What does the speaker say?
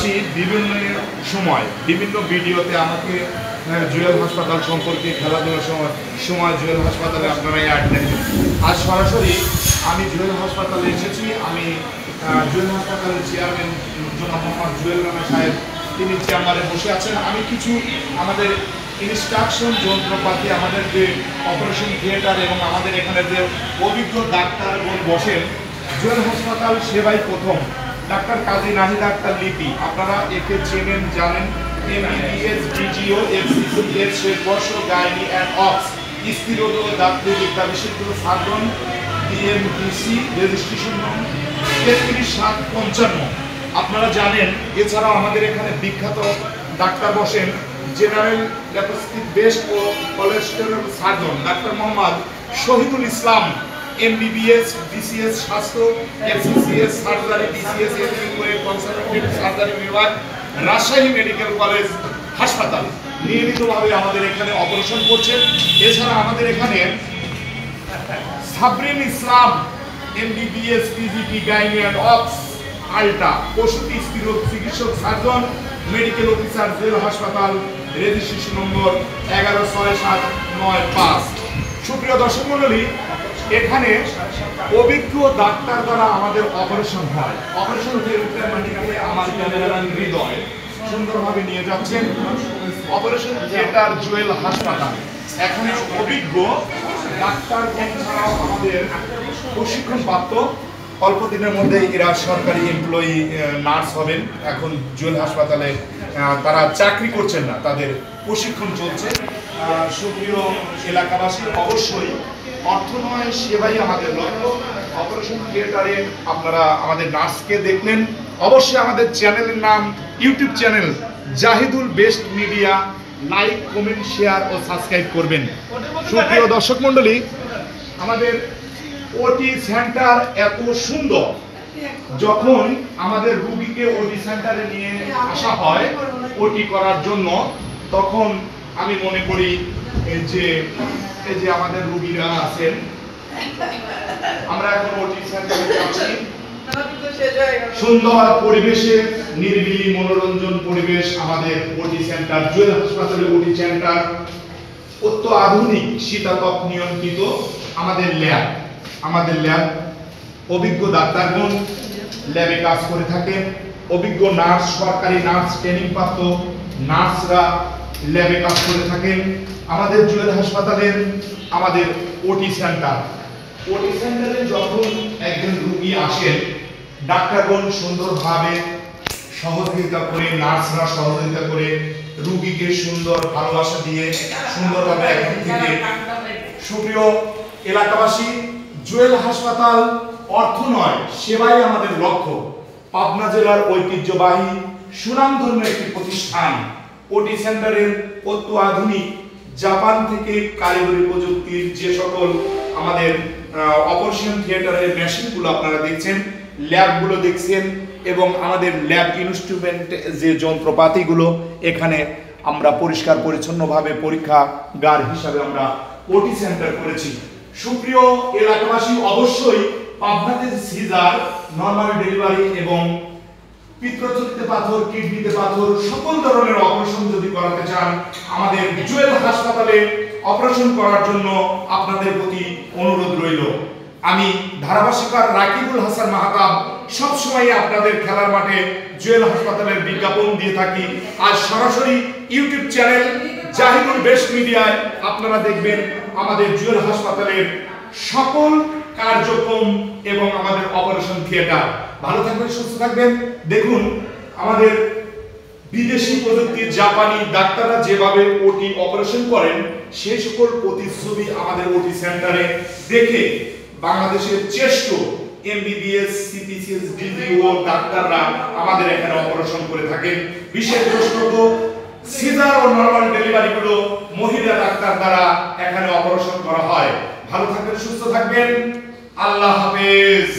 এলাকাবাসী বিভিন্ন সময় বিভিন্ন ভিডিওতে আমাকে জুয়েল হাসপাতাল সম্পর্কে খেলাধুলার সময় জুয়েল হাসপাতালে আপনারা অ্যাড দেখেন। আজ সরাসরি আমি জুয়েল হাসপাতালে এসেছি। আমি জুয়েল হাসপাতালের চেয়ারম্যান জনাব মোহাম্মদ জুয়েল রানা সাহেব, তিনি চেম্বারে বসে আছেন। আমি কিছু আমাদের ইনস্ট্রাকশন যন্ত্রপাতি, আমাদের যে অপারেশন থিয়েটার এবং আমাদের এখানে যে অভিজ্ঞ ডাক্তারগণ বসেন, জুয়েল হাসপাতাল সেবাই প্রথম ডাক্তার কাজী নাহিদ আক্তার লিপি, আপনারা একে চেনেন জানেন। MBBS DGO FCCS শেষবর্ষ গাইনি অ্যান্ড অক্স স্থিরোদ দাত্রবিদ্যা বিশুদ্ধ সার্জন DMTC রেজিস্ট্রেশন নং 33755। আপনারা জানেন এছাড়াও আমাদের এখানে বিখ্যাত ডাক্তার বসেন জেনারেল ল্যাপারোস্কোপিক বেস্ট ও cholesterol surgeon doctor Mohammad Shahidul Islam, MBBS BCS স্বাস্থ্য FCCS surgery BCS consultant surgery বিভাগ রাজশাহী মেডিকেল কলেজ হাসপাতাল নিয়মিতভাবে আমাদের এখানে অপারেশন করছেন। এছাড়া আমাদের এখানে Sabrin Islam MBBS PGT gynae and অক্স আল্ট্রা প্রসূতি স্ত্রীরোগ চিকিৎসক সার্জন মেডিকেল অফিসার জেল হাসপাতাল রেজিস্ট্রেশন নম্বর 116795। সুপ্রিয় দর্শক মণ্ডলী, এখানে অভিজ্ঞ ডাক্তার দ্বারা আমাদের অপারেশন হয়। অপারেশন থিয়েটারে আমার ক্যামেরাম্যান হৃদয় সুন্দরভাবে নিয়ে যাচ্ছেন। অপারেশন থিয়েটার জুয়েল হাসপাতাল, এখানে অভিজ্ঞ ডাক্তার ছাড়াও আমাদের প্রশিক্ষণপ্রাপ্ত অল্প দিনের মধ্যে এরা সরকারি এমপ্লয়ি নার্স হবেন। এখন জুয়েল হাসপাতালে তারা চাকরি করছেন না, তাদের প্রশিক্ষণ চলছে। সুপ্রিয় এলাকাবাসী, অবশ্যই অর্থ নয় সেবাই আমাদের লক্ষ্য। অপারেশন থিয়েটারে আপনারা আমাদের নার্সকে দেখলেন। অবশ্যই আমাদের চ্যানেলের নাম YouTube channel Zahidul best media, like comment share ও সাবস্ক্রাইব করবেন। সুপ্রিয় দর্শক মণ্ডলী, আমাদের ওটি সেন্টার এত সুন্দর। যখন আমাদের রোগীকে ওটি সেন্টারে নিয়ে আসা হয় ওটি করার জন্য, তখন আমি মনে করি যে এই যে আমাদের রোগীরা আছেন, আমরা এখন ওটি সেন্টারে যাচ্ছি। সুন্দর পরিবেশে নিরিবিলি মনোরঞ্জন পরিবেশ আমাদের ওটি সেন্টার জুয়েল হাসপাতালে। ওটি সেন্টার অত্যাধুনিক শীতাতপ নিয়ন্ত্রিত আমাদের ল্যাব অভিজ্ঞ ডাক্তারগণ ল্যাবে কাজ করে থাকেন। অভিজ্ঞ নার্স, সরকারি নার্স, ট্রেনিং প্রাপ্ত নার্সরা ল্যাবে কাজ করে থাকেন। আমাদের জুয়েল হাসপাতালের আমাদের ওটি সেন্টারে যখন একজন রোগী আসেন, ডাক্তারগণ সুন্দরভাবে সহযোগিতা করে, নার্সরা সহযোগিতা করে রোগীকে সুন্দর ভালোবাসা দিয়ে সুন্দরভাবে এখান থেকে। সুপ্রিয় এলাকাবাসী, জুয়েল হাসপাতাল অর্থ নয় সেবাই আমাদের লক্ষ্য। পাবনা জেলার ঐতিহ্যবাহী সুনামধন্য একটি প্রতিষ্ঠান। ওটি সেন্টারের অত্যাধুনিক জাপান থেকে কারিগরি প্রযুক্তির যে সকল আমাদের অপারেশন থিয়েটারের মেশিনগুলো আপনারা দেখছেন, ল্যাবগুলো দেখছেন, এবং আমাদের ল্যাব ইনস্ট্রুমেন্ট যে যন্ত্রপাতিগুলো এখানে আমরা পরিষ্কার পরিচ্ছন্নভাবে পরীক্ষাগার হিসাবে আমরা ওটি সেন্টার করেছি। সুপ্রিয় এলাকাবাসী, অবশ্যই পাবনাতে সিজার, নরমাল ডেলিভারি এবং পিত্তথলিতে পাথর, কিডনিতে পাথর সকল ধরনের অপারেশন যদি করাতে চান, আমাদের জুয়েল হাসপাতালে অপারেশন করার জন্য আপনাদের প্রতি অনুরোধ রইল। আমি ধারাভাষ্যকার রাকিবুল হাসান মাহতাব সবসময় আপনাদের খেলার মাঠে জুয়েল হাসপাতালের বিজ্ঞাপন দিয়ে থাকি। আজ সরাসরি ইউটিউব চ্যানেল জাহিদুল বেস্ট মিডিয়ায় আপনারা দেখবেন আমাদের জুয়েল হাসপাতালের সকল কার্যক্রম এবং আমাদের অপারেশন থিয়েটার। ভালো থাকবেন, সুস্থ থাকবেন। দেখুন আমাদের বিদেশি প্রযুক্তি, জাপানি ডাক্তাররা যেভাবে ওটি অপারেশন করেন, সেই সকল প্রতিচ্ছবি আমাদের ওটি সেন্টারে দেখে বাংলাদেশের শ্রেষ্ঠ MBBS CPCS DGO ডাক্তাররা আমাদের এখানে অপারেশন করে থাকেন। বিশেষ দ্রষ্টব্য, সিজার ও নরমাল ডেলিভারি গুলো মহিলা ডাক্তার দ্বারা এখানে অপারেশন করা হয়। ভালো থাকবেন, সুস্থ থাকবেন। আল্লাহ হাফেজ।